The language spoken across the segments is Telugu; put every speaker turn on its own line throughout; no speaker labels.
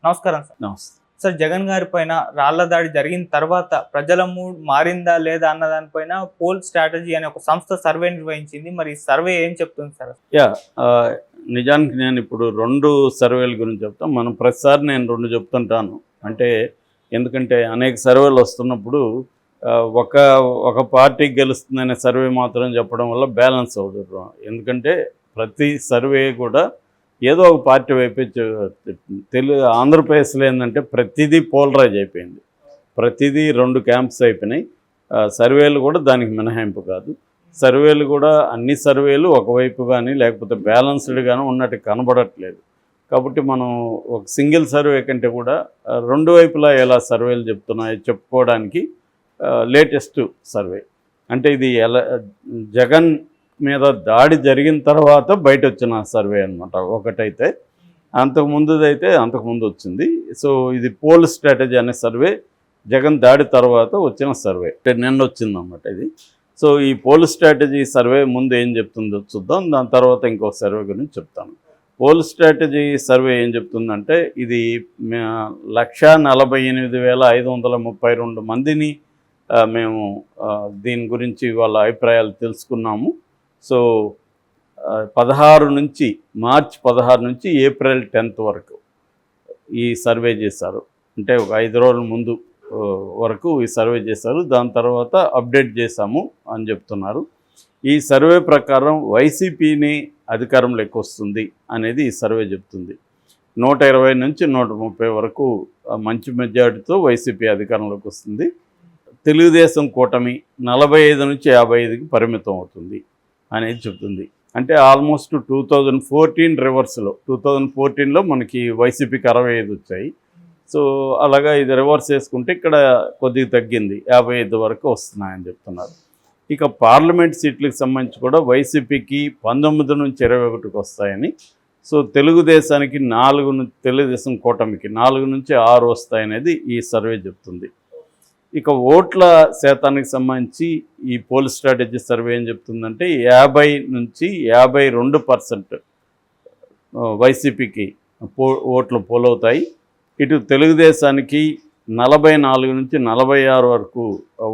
నమస్కారం సార్.
నమస్తే.
సార్, జగన్ గారి పైన రాళ్ల దాడి జరిగిన తర్వాత ప్రజల మూడ్ మారిందా లేదా అన్న దానిపైన పోల్ స్ట్రాటజీ అనే ఒక సంస్థ సర్వే నిర్వహించింది. మరి ఈ సర్వే ఏం చెప్తుంది సార్?
నిజానికి నేను ఇప్పుడు 2 సర్వేల గురించి చెప్తాను. మనం ప్రతిసారి నేను 2 చెప్తుంటాను. అంటే ఎందుకంటే అనేక సర్వేలు వస్తున్నప్పుడు ఒక పార్టీ గెలుస్తుందనే సర్వే మాత్రం చెప్పడం వల్ల బ్యాలెన్స్ అవుతుంది. ఎందుకంటే ప్రతి సర్వే కూడా ఏదో ఒక పార్టీ వైపే ఆంధ్రప్రదేశ్లో ఏంటంటే ప్రతిదీ పోలరైజ్ అయిపోయింది. ప్రతిదీ 2 క్యాంప్స్ అయిపోయినాయి. సర్వేలు కూడా దానికి మినహాయింపు కాదు. సర్వేలు కూడా అన్ని సర్వేలు ఒకవైపు కానీ లేకపోతే బ్యాలెన్స్డ్ కానీ ఉన్నట్టు కనబడట్లేదు. కాబట్టి మనం ఒక సింగిల్ సర్వే కంటే కూడా 2 వైపులా ఎలా సర్వేలు చెప్తున్నాయో చెప్పుకోవడానికి లేటెస్ట్ సర్వే. అంటే ఇది జగన్ మీద దాడి జరిగిన తర్వాత బయట వచ్చిన సర్వే అనమాట. ఒకటైతే అంతకుముందు వచ్చింది. సో ఇది పోల్ స్ట్రాటజీ అనే సర్వే జగన్ దాడి తర్వాత వచ్చిన సర్వే, నిన్న వచ్చిందన్నమాట ఇది. సో ఈ పోల్ స్ట్రాటజీ సర్వే ముందు ఏం చెప్తుందో చూద్దాం, దాని తర్వాత ఇంకో సర్వే గురించి చెప్తాను. పోల్ స్ట్రాటజీ సర్వే ఏం చెప్తుందంటే ఇది 1,48,532 మందిని మేము దీని గురించి వాళ్ళ అభిప్రాయాలు తెలుసుకున్నాము. సో మార్చి 16 నుంచి ఏప్రిల్ 10 వరకు ఈ సర్వే చేశారు. అంటే ఒక 5 రోజుల ముందు వరకు ఈ సర్వే చేశారు. దాని తర్వాత అప్డేట్ చేశాము అని చెప్తున్నారు. ఈ సర్వే ప్రకారం వైసీపీని అధికారంలోకి వస్తుంది అనేది ఈ సర్వే చెప్తుంది. 120 నుంచి 130 వరకు మంచి మెజారిటీతో వైసీపీ అధికారంలోకి వస్తుంది. తెలుగుదేశం కూటమి 45 నుంచి 55కి పరిమితం అవుతుంది అనేది చెప్తుంది. అంటే ఆల్మోస్ట్ 2014 రివర్స్లో 2014లో మనకి వైసీపీకి 65 వచ్చాయి. సో అలాగా ఇది రివర్స్ చేసుకుంటే ఇక్కడ కొద్దిగా తగ్గింది, 55 వరకు వస్తున్నాయని చెప్తున్నారు. ఇక పార్లమెంట్ సీట్లకు సంబంధించి కూడా వైసీపీకి 19 నుంచి 21కి వస్తాయని, సో తెలుగుదేశానికి తెలుగుదేశం కూటమికి 4 నుంచి 6 వస్తాయనేది ఈ సర్వే చెప్తుంది. ఇక ఓట్ల శాతానికి సంబంధించి ఈ పోల్ స్ట్రాటజీ సర్వే ఏం చెప్తుందంటే 50 నుంచి 52% వైసీపీకి ఓట్లు పోలవుతాయి. ఇటు తెలుగుదేశానికి 44 నుంచి 46 వరకు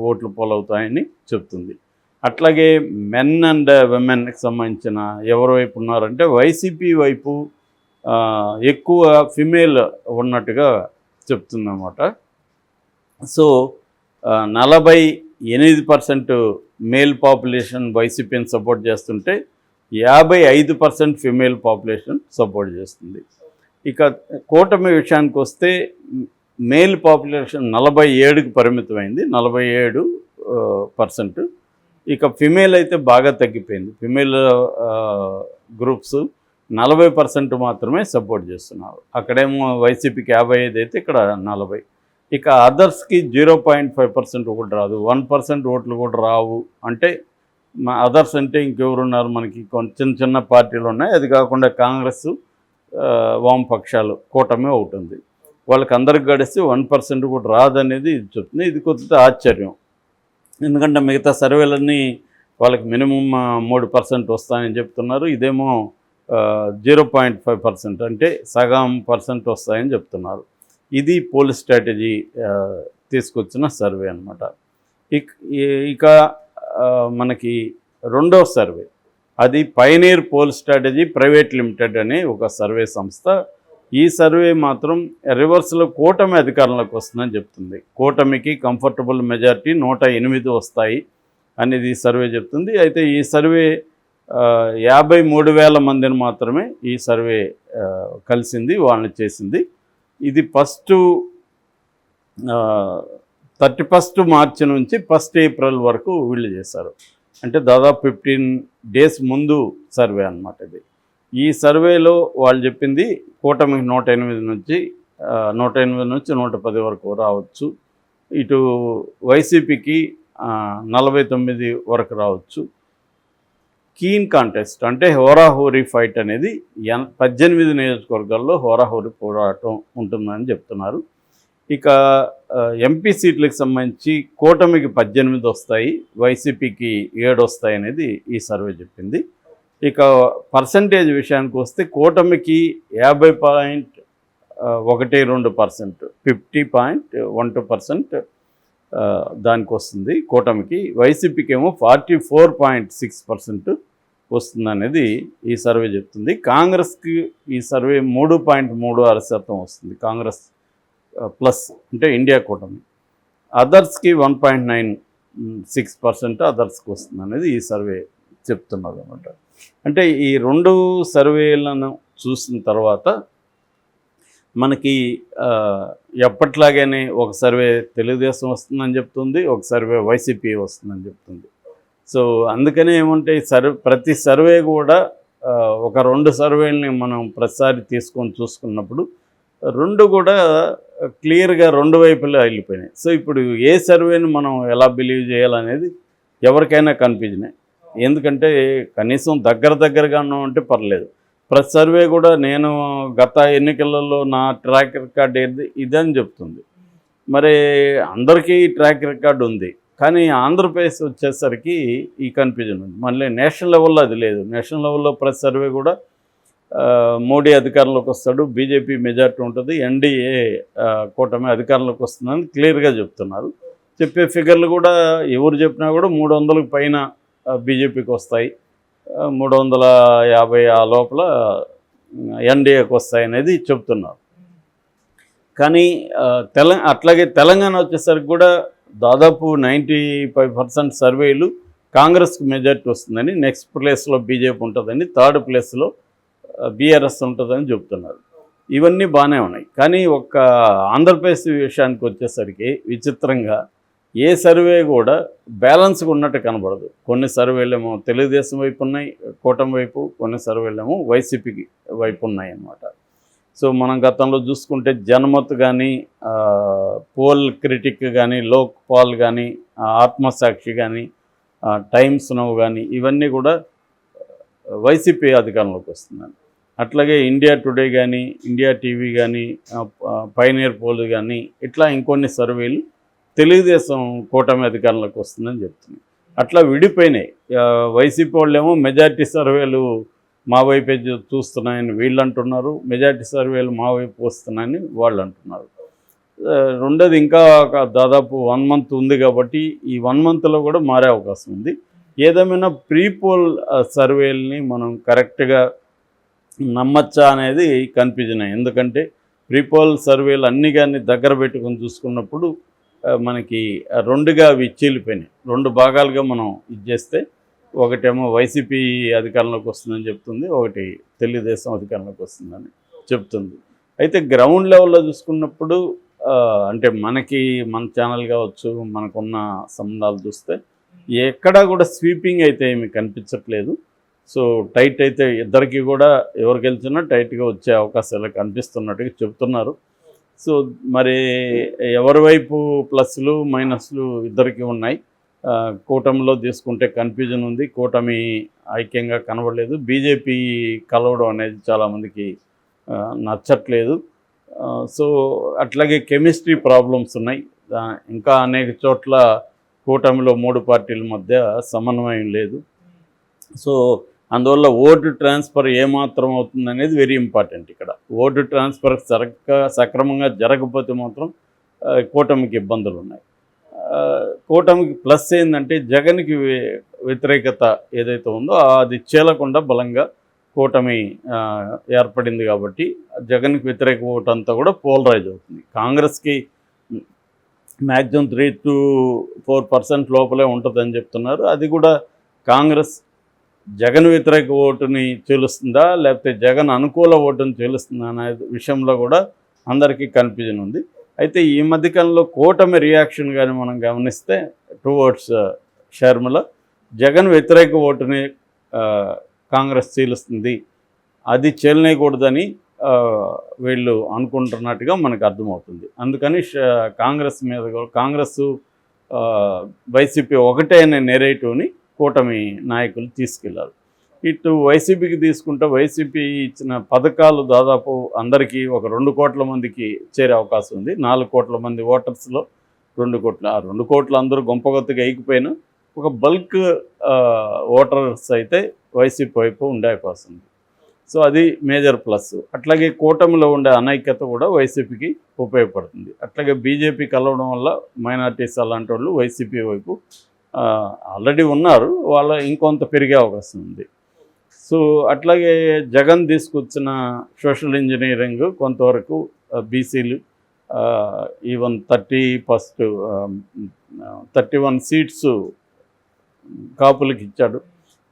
ఓట్లు పోలవుతాయని చెప్తుంది. అట్లాగే మెన్ అండ్ విమెన్కి సంబంధించిన ఎవరి వైపు ఉన్నారంటే వైసీపీ వైపు ఎక్కువ ఫిమేల్ ఉన్నట్టుగా చెప్తుందన్నమాట. సో 48% మేల్ పాపులేషన్ వైసీపీని సపోర్ట్ చేస్తుంటే 55% ఫిమేల్ పాపులేషన్ సపోర్ట్ చేస్తుంది. ఇక కూటమి విషయానికి వస్తే మేల్ పాపులేషన్ 47కి పరిమితమైంది, 47%. ఇక ఫిమేల్ అయితే బాగా తగ్గిపోయింది. ఫిమేల్ గ్రూప్స్ 40% మాత్రమే సపోర్ట్ చేస్తున్నారు. అక్కడేమో వైసీపీకి 55 అయితే ఇక్కడ 40. ఇక అదర్స్కి 0.5% కూడా రాదు, 1% ఓట్లు కూడా రావు. అంటే అదర్స్ అంటే ఇంకెవరున్నారు మనకి, చిన్న పార్టీలు ఉన్నాయి. అది కాకుండా కాంగ్రెస్, వామపక్షాలు కూటమి ఒకటి ఉంది. వాళ్ళకి అందరికి గడిస్తే 1% కూడా రాదనేది ఇది చెప్తుంది. ఇది కొద్ది ఆశ్చర్యం. ఎందుకంటే మిగతా సర్వేలన్నీ వాళ్ళకి మినిమం 3% వస్తాయని చెప్తున్నారు. ఇదేమో 0.5% అంటే సగం % వస్తాయని చెప్తున్నారు. ఇది పోల్ స్ట్రాటజీ తీసుకొచ్చిన సర్వే అన్నమాట. ఇక మనకి రెండవ సర్వే, అది pioneer pole strategy private limited అనే ఒక సర్వే సంస్థ. ఈ సర్వే మాత్రం రివర్స్లో కూటమి అధికారంలోకి వస్తుందని చెప్తుంది. కూటమికి కంఫర్టబుల్ మెజారిటీ 108 వస్తాయి అనేది ఈ సర్వే చెప్తుంది. అయితే ఈ సర్వే 53,000 మందిని మాత్రమే ఈ సర్వే కలిసింది, వాళ్ళని చేసింది. ఇది 31 మార్చి నుంచి 1 ఏప్రిల్ వరకు వీళ్ళు చేశారు. అంటే దాదాపు 15 డేస్ ముందు సర్వే అన్నమాట ఇది. ఈ సర్వేలో వాళ్ళు చెప్పింది కూటమికి 108 నుంచి 110 వరకు రావచ్చు, ఇటు వైసీపీకి 49 వరకు రావచ్చు. కీన్ కాంటెస్ట్ అంటే హోరాహోరీ ఫైట్ అనేది 18 నియోజకవర్గాల్లో హోరాహోరీ పోరాటం ఉంటుందని చెప్తున్నారు. ఇక ఎంపీ సీట్లకు సంబంధించి కూటమికి 18 వస్తాయి, వైసీపీకి 7 వస్తాయి అనేది ఈ సర్వే చెప్పింది. ఇక పర్సంటేజ్ విషయానికి వస్తే కూటమికి 1-2%, 50.12% దానికి వస్తుంది కూటమికి. వైసీపీకి ఏమో 44.6% వస్తుంది అనేది ఈ సర్వే చెప్తుంది. కాంగ్రెస్కి ఈ సర్వే 3.36% వస్తుంది, కాంగ్రెస్ ప్లస్ అంటే ఇండియా కూటమి. అదర్స్కి 1.96% అదర్స్కి వస్తుంది అనేది ఈ సర్వే చెప్తున్నది అనమాట. అంటే ఈ 2 సర్వేలను చూసిన తర్వాత మనకి ఎప్పట్లాగానే ఒక సర్వే తెలుగుదేశం వస్తుందని చెప్తుంది, ఒక సర్వే వైసీపీ వస్తుందని చెప్తుంది. సో అందుకనే ఏమంటే ప్రతి సర్వే కూడా ఒక 2 సర్వేలని మనం ప్రతిసారి తీసుకొని చూసుకున్నప్పుడు 2 కూడా క్లియర్గా 2 వైపులా వెళ్ళిపోయినాయి. సో ఇప్పుడు ఏ సర్వేని మనం ఎలా బిలీవ్ చేయాలనేది ఎవరికైనా కన్ఫ్యూజనే. ఎందుకంటే కనీసం దగ్గరగా ఉన్నామంటే పర్లేదు. ప్రతి సర్వే కూడా నేను గత ఎన్నికలలో నా ట్రాక్ రికార్డ్ ఏది ఇదని చెప్తుంది. మరి అందరికీ ట్రాక్ రికార్డు ఉంది, కానీ ఆంధ్రప్రదేశ్ వచ్చేసరికి ఈ కన్ఫ్యూజన్ ఉంది. మళ్ళీ నేషనల్ లెవెల్లో అది లేదు. నేషనల్ లెవెల్లో ప్రతి సర్వే కూడా మోడీ అధికారంలోకి వస్తాడు, బీజేపీ మెజార్టీ ఉంటుంది, ఎన్డీఏ కూటమి అధికారంలోకి వస్తుందని క్లియర్గా చెప్తున్నారు. చెప్పే ఫిగర్లు కూడా ఎవరు చెప్పినా కూడా 300కి పైన బీజేపీకి వస్తాయి, 350 ఆ లోపల ఎన్డీఏకి వస్తాయి అనేది చెప్తున్నారు. కానీ అట్లాగే తెలంగాణ వచ్చేసరికి కూడా దాదాపు 95% సర్వేలు కాంగ్రెస్కి మెజార్టీ వస్తుందని, నెక్స్ట్ ప్లేస్లో బీజేపీ ఉంటుందని, థర్డ్ ప్లేస్లో బీఆర్ఎస్ ఉంటుందని చెప్తున్నారు. ఇవన్నీ బాగానే ఉన్నాయి. కానీ ఒక్క ఆంధ్రప్రదేశ్ విషయానికి వచ్చేసరికి విచిత్రంగా ఏ సర్వే కూడా బ్యాలెన్స్గా ఉన్నట్టు కనబడదు. కొన్ని సర్వేలేమో తెలుగుదేశం వైపు ఉన్నాయి కూటమి వైపు, కొన్ని సర్వేలేమో వైసీపీకి వైపు ఉన్నాయి అన్నమాట. సో మనం గతంలో చూసుకుంటే జనమత్ కానీ, పోల్ క్రిటిక్ కానీ, లోక్ పాల్ కానీ, ఆత్మసాక్షి కానీ, టైమ్స్ నౌ కానీ ఇవన్నీ కూడా వైసీపీ అధికారంలోకి వస్తుందని. అట్లాగే ఇండియా టుడే కానీ, ఇండియా టీవీ కానీ, పైనియర్ పోల్ కానీ ఇట్లా ఇంకొన్ని సర్వేలు తెలుగుదేశం కూటమి అధికారంలోకి వస్తుందని చెప్తున్నాయి. అట్లా విడిపోయినాయి. వైసీపీ వాళ్ళేమో మెజార్టీ సర్వేలు మా వైపే చూస్తున్నాయని వీళ్ళు అంటున్నారు, మెజార్టీ సర్వేలు మా వైపు వస్తున్నాయని వాళ్ళు అంటున్నారు. రెండోది ఇంకా దాదాపు 1 మంత్ ఉంది కాబట్టి ఈ 1 మంత్లో కూడా మారే అవకాశం ఉంది. ఏదేమైనా ప్రీపోల్ సర్వేలని మనం కరెక్ట్గా నమ్మచ్చా అనేది కన్ఫ్యూజన్. ఎందుకంటే ప్రీపోల్ సర్వేలు అన్నీ కానీ దగ్గర పెట్టుకొని చూసుకున్నప్పుడు మనకి 2గా అవి చీలిపోయినాయి. 2 భాగాలుగా మనం ఇది చేస్తే ఒకటేమో వైసీపీ అధికారంలోకి వస్తుందని చెప్తుంది, ఒకటి తెలుగుదేశం అధికారంలోకి వస్తుందని చెప్తుంది. అయితే గ్రౌండ్ లెవెల్లో చూసుకున్నప్పుడు అంటే మన ఛానల్ కావచ్చు, మనకున్న సంబంధాలు చూస్తే ఎక్కడా కూడా స్వీపింగ్ అయితే ఏమి కనిపించట్లేదు. సో టైట్ అయితే ఇద్దరికి కూడా ఎవరు గెలిచినా టైట్గా వచ్చే అవకాశాలు కనిపిస్తున్నట్టుగా చెప్తున్నారు. సో మరి ఎవరి వైపు ప్లస్లు మైనస్లు ఇద్దరికి ఉన్నాయి. కూటమిలో తీసుకుంటే కన్ఫ్యూజన్ ఉంది, కూటమి ఐక్యంగా కనబడలేదు, బీజేపీ కలవడం అనేది చాలామందికి నచ్చట్లేదు. సో అట్లాగే కెమిస్ట్రీ ప్రాబ్లమ్స్ ఉన్నాయి. ఇంకా అనేక చోట్ల కూటమిలో 3 పార్టీల మధ్య సమన్వయం లేదు. సో అందువల్ల ఓటు ట్రాన్స్ఫర్ ఏమాత్రం అవుతుంది అనేది వెరీ ఇంపార్టెంట్. ఇక్కడ ఓటు ట్రాన్స్ఫర్ సక్రమంగా జరగకపోతే మాత్రం కూటమికి ఇబ్బందులు ఉన్నాయి. కూటమికి ప్లస్ ఏంటంటే జగన్కి వ్యతిరేకత ఏదైతే ఉందో అది చీలకుండా బలంగా కూటమి ఏర్పడింది కాబట్టి జగన్కి వ్యతిరేక ఓటు అంతా కూడా పోలరైజ్ అవుతుంది. కాంగ్రెస్కి మ్యాక్సిమం 3-4% లోపలే ఉంటుందని చెప్తున్నారు. అది కూడా కాంగ్రెస్ జగన్ వ్యతిరేక ఓటుని చీలుస్తుందా లేకపోతే జగన్ అనుకూల ఓటుని చీలుస్తుందా అనే విషయంలో కూడా అందరికీ కన్ఫ్యూజన్ ఉంది. అయితే ఈ మధ్యకాలంలో కూటమి రియాక్షన్ కానీ మనం గమనిస్తే టువర్డ్స్ షర్మిల జగన్ వ్యతిరేక ఓటుని కాంగ్రెస్ చీలుస్తుంది, అది చీలనేయకూడదని వీళ్ళు అనుకుంటున్నట్టుగా మనకు అర్థమవుతుంది. అందుకని కాంగ్రెస్ మీద కాంగ్రెస్ వైసీపీ ఒకటే అనే నెరేటివ్ని కూటమి నాయకులు తీసుకెళ్లారు. ఇటు వైసీపీకి తీసుకుంటే వైసీపీ ఇచ్చిన పథకాలు దాదాపు అందరికీ ఒక 2 కోట్ల మందికి చేరే అవకాశం ఉంది. 4 కోట్ల మంది ఓటర్స్లో 2 కోట్ల 2 కోట్ల అందరూ గొంపగొత్తుగా ఎగిపోయినా ఒక బల్క్ ఓటర్స్ అయితే వైసీపీ వైపు ఉండే అవకాశం ఉంది. సో అది మేజర్ ప్లస్. అట్లాగే కూటమిలో ఉండే అనైక్యత కూడా వైసీపీకి ఉపయోగపడుతుంది. అట్లాగే బీజేపీ కలవడం వల్ల మైనార్టీస్ అలాంటి వాళ్ళు వైసీపీ వైపు ఆల్రెడీ ఉన్నారు, వాళ్ళ ఇంకొంత పెరిగే అవకాశం ఉంది. సో అట్లాగే జగన్ తీసుకొచ్చిన సోషల్ ఇంజనీరింగ్ కొంతవరకు బీసీలు ఈవెన్ 31 సీట్స్ కాపులకు ఇచ్చాడు.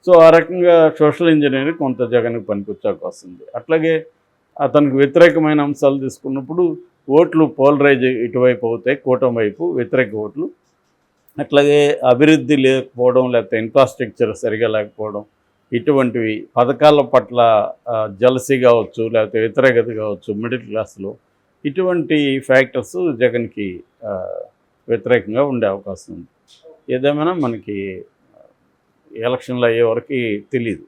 సో ఆ రకంగా సోషల్ ఇంజనీరింగ్ కొంత జగన్కి పనికొచ్చే అవకాశం ఉంది. అట్లాగే అతనికి వ్యతిరేకమైన అంశాలు తీసుకున్నప్పుడు ఓట్లు పోలరైజ్ ఇటువైపు అవుతాయి, కూటమి వైపు వ్యతిరేక ఓట్లు. అట్లాగే అభివృద్ధి లేకపోవడం, లేకపోతే ఇన్ఫ్రాస్ట్రక్చర్ సరిగా లేకపోవడం, ఇటువంటివి పథకాల పట్ల జలసీ కావచ్చు, లేకపోతే వ్యతిరేకత కావచ్చు మిడిల్ క్లాస్లో, ఇటువంటి ఫ్యాక్టర్స్ జగన్కి వ్యతిరేకంగా ఉండే అవకాశం ఉంది. ఏదేమైనా మనకి ఎలక్షన్లు అయ్యే వరకు తెలియదు.